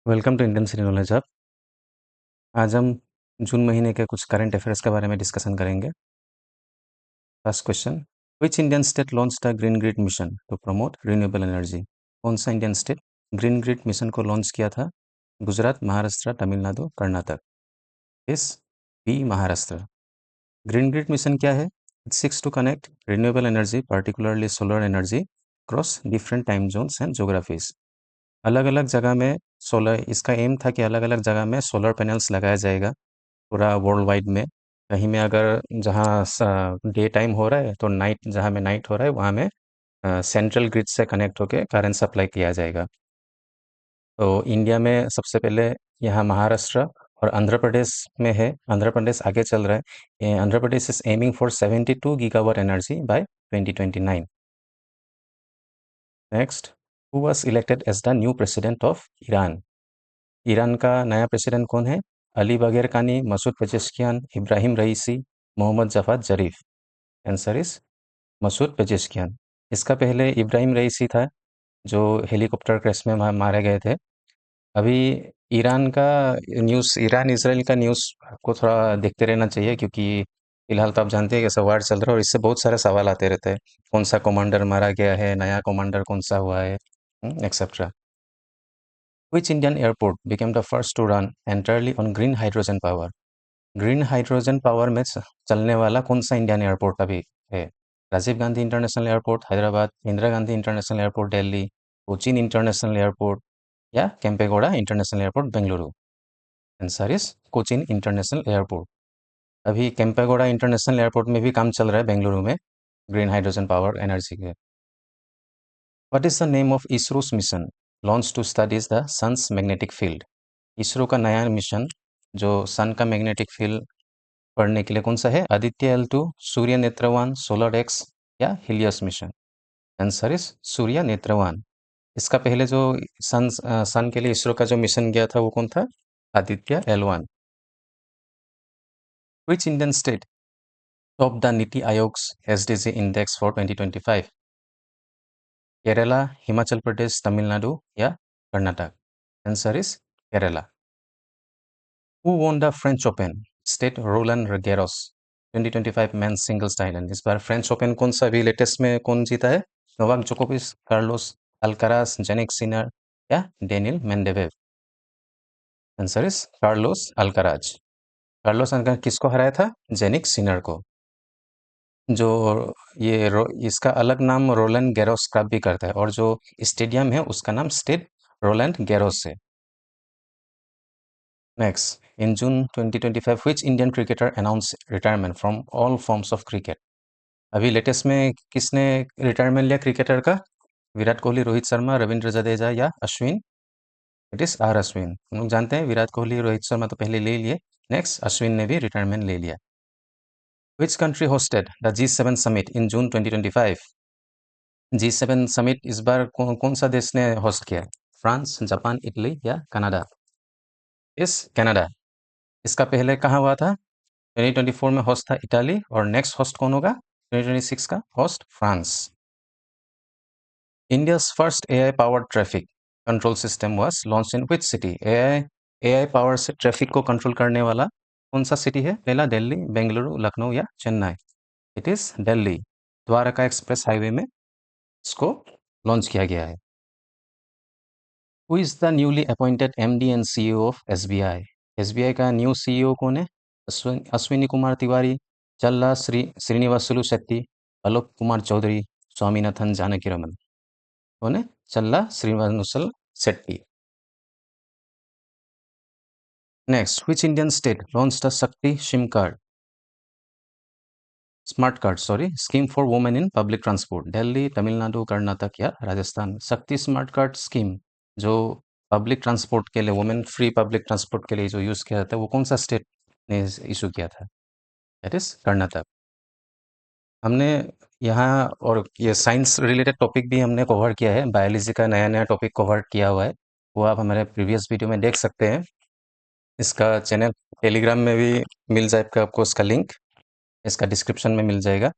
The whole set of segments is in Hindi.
Welcome to Indian City Knowledge Hub. आज हम जून महीने के कुछ करंट अफेयर्स के बारे में डिस्कशन करेंगे। First question, which Indian state launch the green grid mission to promote renewable energy? कौन सा Indian state green grid mission को लॉन्च किया था? गुजरात, महाराष्ट्र, तमिलनाडु, कर्नाटक। इस B Maharashtra. Green grid mission क्या है? It seeks to connect renewable energy, particularly solar energy, cross different time zones and geographies. अलग अलग जगह में सोलर, इसका एम था कि अलग अलग जगह में सोलर पैनल्स लगाया जाएगा पूरा वर्ल्ड वाइड में। कहीं में अगर जहाँ डे टाइम हो रहा है तो नाइट, जहाँ में नाइट हो रहा है वहाँ में सेंट्रल ग्रिड से कनेक्ट होके करंट सप्लाई किया जाएगा। तो इंडिया में सबसे पहले यहाँ महाराष्ट्र और आंध्र प्रदेश में है। आंध्र प्रदेश आगे चल रहा है। Andhra Pradesh is aiming for 72 gigawatt energy by 2029। Next, who was elected as the new president of Iran? Iran का नया प्रेसिडेंट कौन है? Ali Bagheri Kani, Masoud Pezeshkian, Ebrahim Raisi, Mohammad Javad Zarif. Answer is Masoud Pezeshkian. इसका पहले इब्राहिम रईसी था जो हेलीकॉप्टर क्रैश में मारे गए थे। अभी ईरान का न्यूज़, ईरान इसराइल का न्यूज़ आपको थोड़ा देखते रहना चाहिए, क्योंकि फिलहाल तो आप जानते हैं कैसा वार चल रहा है और इससे बहुत सारे सवाल आते रहते हैं। कौन सा कमांडर मारा गया है, नया कमांडर कौन सा हुआ है, etcetera. Which Indian airport became the first to run entirely on green hydrogen power? Green hydrogen power में चलने वाला कौन सा इंडियन एयरपोर्ट अभी है? Rajiv Gandhi international airport Hyderabad, Indira Gandhi international airport Delhi, Cochin international airport या Kempegowda international airport Bengaluru. Answer is Cochin international airport. अभी केम्पेगौड़ा इंटरनेशनल एयरपोर्ट में भी काम चल रहा है बेंगलुरु में, ग्रीन हाइड्रोजन पावर एनर्जी के। What is the name of ISRO's mission launch to studies the sun's magnetic field? ISRO का नया मिशन जो सन का मैग्नेटिक फील्ड पढ़ने के लिए कौन सा है? आदित्य L2, सूर्य नेत्रवान, सोलर एक्स या हिलियस मिशन। आंसर इज सूर्य नेत्रवान। इसका पहले जो सन के लिए इसरो का जो मिशन गया था वो कौन था? Aditya L1। Which Indian state top the NITI Aayog's SDG index for 2025? Kerala, Himachal Pradesh, Tamil Nadu या Karnataka. Answer is Kerala. Who won the French Open? State Roland Garros 2025 men's singles title. इस बार फ्रेंच ओपन कौन सा अभी लेटेस्ट में कौन जीता है? नोवाक जोकोविच, कार्लोस अल्काराज, जेनिक सिनर या Daniil Medvedev. Answer is Carlos Alcaraz. Carlos Alcaraz किसको हराया था? जेनिक सिनर को। जो इसका अलग नाम रोलैंड गैरोस क्लब भी करता है और जो स्टेडियम है उसका नाम स्टेड रोलैंड गैरोस है। Next, in June 2025, which Indian cricketer announced retirement from all forms of cricket? अभी लेटेस्ट में किसने रिटायरमेंट लिया क्रिकेटर का? विराट कोहली, रोहित शर्मा, रविंद्र जडेजा या Ashwin? It is R Ashwin. हम लोग जानते हैं विराट कोहली, रोहित शर्मा तो पहले ले लिए। नेक्स्ट अश्विन ने भी रिटायरमेंट ले लिया। Which country hosted the G7 summit in June 2025? G7 summit इस बार कौन सा देश ने होस्ट किया? फ्रांस, जापान, इटली या कनाडा? इस कनाडा। इसका पहले कहाँ हुआ था? 2024 में होस्ट था इटाली और नेक्स्ट होस्ट कौन होगा? 2026 का host France. India's first AI powered traffic control system was launch in which city? AI power से ट्रैफिक को कंट्रोल करने वाला कौन सा सिटी है? पहला दिल्ली, बेंगलुरु, लखनऊ या Chennai? It is Delhi. Dwarka express highway में इसको लॉन्च किया गया है। Who is the newly appointed MD and CEO of SBI? SBI का न्यू CEO कौन है? अश्विनी कुमार तिवारी, चल्ला श्रीनिवासुलु शेट्टी, आलोक कुमार चौधरी, स्वामीनाथन जानकी रमन। कौन है? Challa Srinivasulu Shetty. Next, which Indian state launch the Shakti sim card smart card scheme for women in public transport? Delhi, Tamil Nadu, Karnataka या Rajasthan? Shakti smart card scheme जो पब्लिक ट्रांसपोर्ट के लिए, वुमेन फ्री पब्लिक ट्रांसपोर्ट के लिए जो यूज़ किया जाता है वो कौन सा स्टेट ने इशू किया था? That is Karnataka. हमने यहाँ और ये साइंस रिलेटेड टॉपिक भी हमने कवर किया है। बायोलॉजी का नया नया टॉपिक कवर किया हुआ है, वो आप हमारे प्रीवियस वीडियो में देख सकते हैं। इसका चैनल टेलीग्राम में भी मिल जाएगा आपको, इसका लिंक इसका डिस्क्रिप्शन में मिल जाएगा।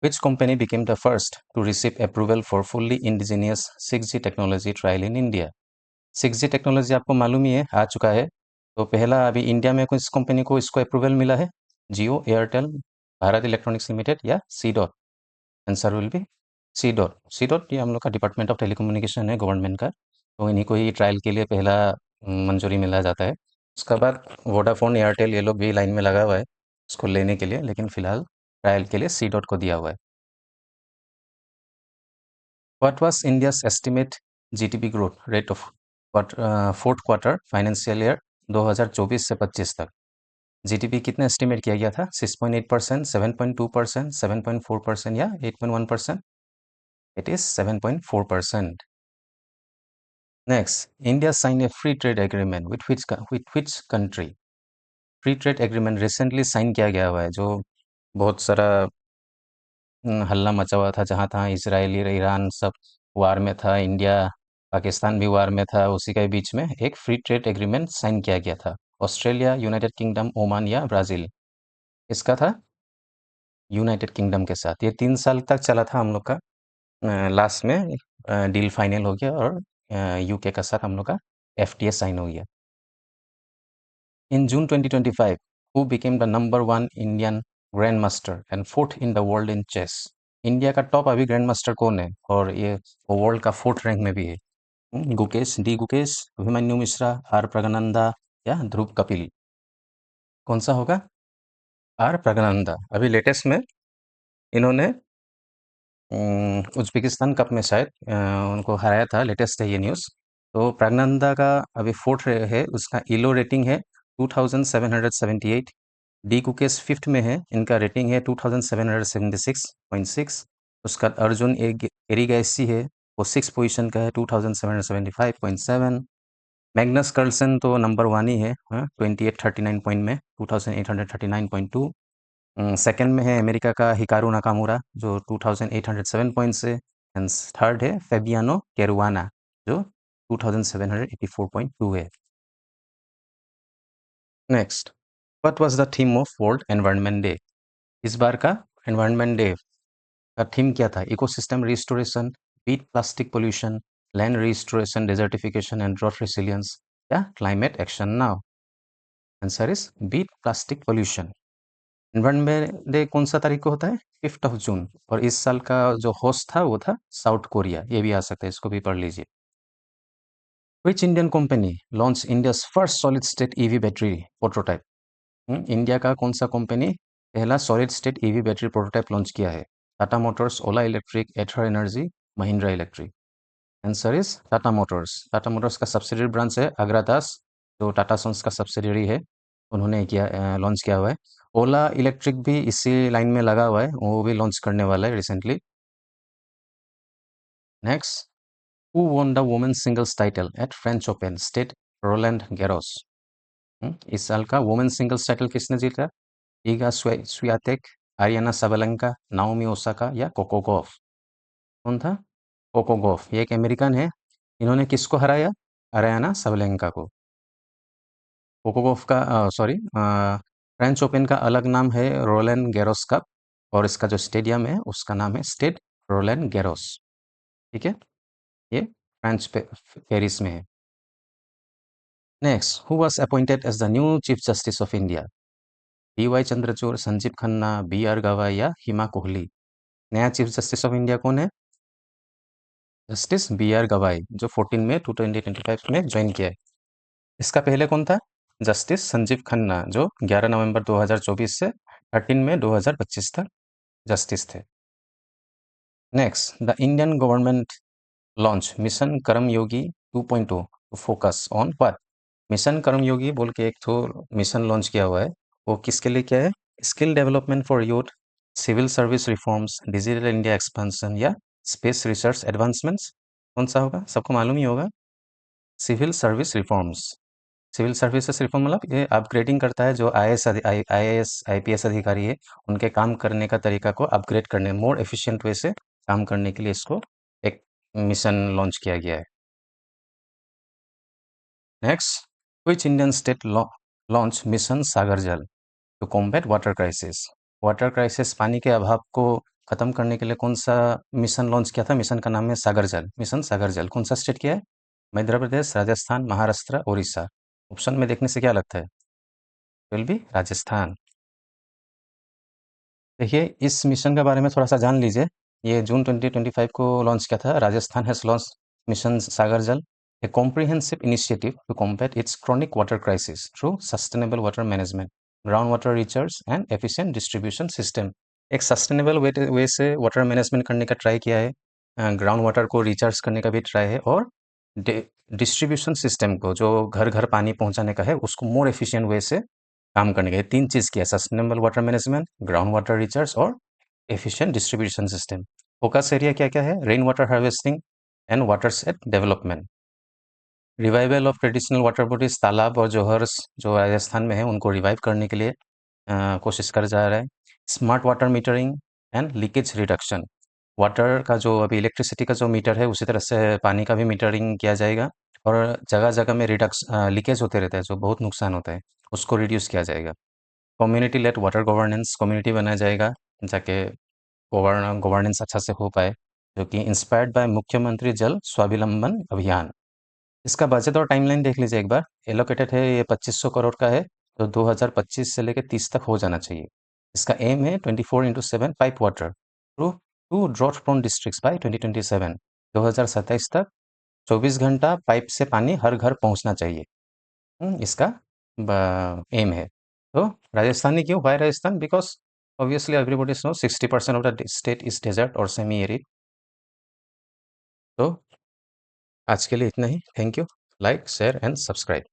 Which company became the first to receive approval for fully indigenous 6G technology trial in India? 6G technology आपको मालूम ही है, आ चुका है। तो पहला अभी इंडिया में किस कंपनी को इसको अप्रूवल मिला है? Jio, Airtel, Bharat electronics limited या C DOT? Answer will be C DOT. C DOT ये हम लोग का डिपार्टमेंट ऑफ टेलीकम्युनिकेशन है गवर्नमेंट का, तो इन्हीं को ही ट्रायल के लिए पहला मंजूरी मिला जाता है। उसके बाद वोडाफोन, एयरटेल ये लोग भी लाइन में लगा हुआ है इसको लेने के लिए, लेकिन फिलहाल ट्रायल के लिए सी डॉट को दिया हुआ है। What was India's estimate GDP growth rate of fourth quarter financial year 2024 से 25 तक? जीडीपी कितना एस्टिमेट किया गया था? 6.8%, 7.2%, 7.4% या 8.1%? It is 7.4%. Next, India signed a free trade agreement with which country? Free trade agreement recently sign किया गया हुआ है, जो बहुत सारा हल्ला मचा हुआ था, जहाँ तहाँ इसराइल ईरान सब वार में था, इंडिया पाकिस्तान भी वार में था, उसी के बीच में एक फ्री ट्रेड एग्रीमेंट साइन किया गया था। ऑस्ट्रेलिया, यूनाइटेड किंगडम, ओमान या ब्राज़ील? इसका था यूनाइटेड किंगडम के साथ। ये 3 साल तक चला था हम लोग का, लास्ट में डील फाइनल हो गया और यूके के साथ हम लोग का एफटीए साइन हो गया। In June 2025, who became the number one Indian grandmaster and fourth in the world in chess? India का टॉप अभी ग्रैंड मास्टर कौन है और ये वर्ल्ड का फोर्थ रैंक में भी है? गुकेश, डी गुकेश, अभिमन्यु मिश्रा, आर प्रगनंदा या ध्रुव कपिल? कौन सा होगा? आर प्रगनंदा। अभी लेटेस्ट में इन्होंने उज्बेकिस्तान कप में शायद उनको हराया था, लेटेस्ट है ये न्यूज़। तो प्रज्ञानंदा का अभी फोर्थ है, उसका इलो रेटिंग है 2778। डी कुकेश फिफ्थ में है, इनका रेटिंग है 2776.6। उसका अर्जुन एरिगैसी है, वो सिक्स पोजीशन का है 2775.7। मैग्नस कार्लसन तो नंबर वन ही है, 2839 पॉइंट में 2839.2। सेकंड में है अमेरिका का हिकारू नाकामुरा जो 2807 पॉइंट से, एंड थर्ड है फेबियानो कैरुआना जो 2784.2 है। Next, what was the theme of world environment day? इस बार का एनवायरनमेंट डे का थीम क्या था? Ecosystem restoration, beat plastic pollution, land restoration, desertification and drought resilience या climate action now? Answer is beat plastic pollution. Environment day कौन सा तारीख को होता है? 5 जून। और इस साल का जो होस्ट था वो था साउथ कोरिया, ये भी आ सकता है, इसको भी पढ़ लीजिए। Which Indian company launch India's first solid state EV battery prototype? India का कौन सा कंपनी पहला solid state EV battery prototype launch किया है? Tata Motors, Ola Electric, Ather Energy, Mahindra Electric? Answer is Tata Motors. Tata Motors का सब्सिडरी ब्रांच है अग्रादास, जो टाटा सन्स का सब्सिडरी है, उन्होंने किया लॉन्च किया हुआ है। ओला इलेक्ट्रिक भी इसी लाइन में लगा हुआ है, वो भी लॉन्च करने वाला है recently. Next, who won the women's singles title at French Open state Roland Garros? इस साल का वुमेन्स सिंगल्स टाइटल किसने जीता? Iga Swiatek, Aryna Sabalenka, Naomi Osaka या कोको गॉफ? कौन था? Coco Gauff. ये एक अमेरिकन है, इन्होंने किसको हराया? आरियाना साबालेंका को। कोको गॉफ का सॉरी फ्रेंच ओपन का अलग नाम है रोलैंड गैरोस कप, और इसका जो स्टेडियम है उसका नाम है स्टेड रोलैंड गैरोस। ठीक है, ये पेरिस में है। Next, who was appointed as the new chief justice of India? D Y Chandrachud, Sanjiv Khanna, B R Gavai या हिमा कोहली? नया चीफ जस्टिस ऑफ इंडिया कौन है? जस्टिस बी आर गवाई, जो 14 में 2025 में ज्वाइन किया है। इसका पहले कौन था? जस्टिस संजीव खन्ना, जो 11 नवंबर 2024 से 13 में 2025 तक जस्टिस थे। Next, the Indian government launch mission Karmayogi 2.0 to focus on what? Mission Karmayogi बोल के एक तो मिशन लॉन्च किया हुआ है, वो किसके लिए क्या है? Skill development for youth, civil service reforms, digital India expansion या स्पेस रिसर्च एडवांसमेंट्स? कौन सा होगा? सबको मालूम ही होगा, civil service reforms. Civil services reform मतलब ये अपग्रेडिंग करता है, जो आईएएस आईपीएस अधिकारी है उनके काम करने का तरीका को अपग्रेड करने, मोर एफिशिएंट वे से काम करने के लिए इसको एक मिशन लॉन्च किया गया है। Next, which Indian state launch mission Sagar Jal to combat water crisis? Water crisis, पानी के अभाव को ख़त्म करने के लिए कौन सा मिशन लॉन्च किया था? मिशन का नाम है सागर जल, मिशन सागर जल। कौन सा स्टेट किया है? मध्य प्रदेश, राजस्थान, महाराष्ट्र, उड़ीसा। ऑप्शन में देखने से क्या लगता है? Will be Rajasthan. देखिए, इस मिशन के बारे में थोड़ा सा जान लीजिए। ये जून 2025 को लॉन्च किया था। Rajasthan has launch mission Sagar Jal, a comprehensive initiative to combat its chronic water crisis through sustainable water management, ground water recharge and efficient distribution system. एक सस्टेनेबल वे से वाटर मैनेजमेंट करने का ट्राई किया है, ग्राउंड वाटर को रिचार्ज करने का भी ट्राई है, और डिस्ट्रीब्यूशन सिस्टम को, जो घर घर पानी पहुंचाने का है, उसको मोर एफिशिएंट वे से काम करने के 3 चीज़ किया: sustainable water management, ground water recharge और efficient distribution system. Focus area क्या क्या है? Rain water harvesting and watershed development, revival of traditional water bodies, तालाब और जोहर्स जो राजस्थान में है उनको रिवाइव करने के लिए कोशिश कर जा रहा है। Smart water metering and leakage reduction, water का जो अभी इलेक्ट्रिसिटी का जो मीटर है, उसी तरह से पानी का भी मीटरिंग किया जाएगा, और जगह जगह में लीकेज होते रहता है, जो बहुत नुकसान होता है, उसको रिड्यूस किया जाएगा। Community lead water governance, community बनाया जाएगा जाके गवर्नेंस अच्छा से हो पाए, जो कि इंस्पायर्ड बाय मुख्यमंत्री जल स्वावलंबन अभियान। इसका बजट और टाइमलाइन देख लीजिए एक बार। एलोकेटेड है ये 2500 करोड़ का है, तो 2025 से लेकर 30 तक हो जाना चाहिए। इसका एम है 24/7 pipe water through to drought prone districts by 2027। 2027 तक 24 घंटा पाइप से पानी हर घर पहुंचना चाहिए। इसका एम है। तो राजस्थानी क्यों? Why Rajasthan? Because obviously everybody know 60% of the state is desert और सेमी एरिड। तो आज के लिए इतना ही। Thank you. Like, share and subscribe.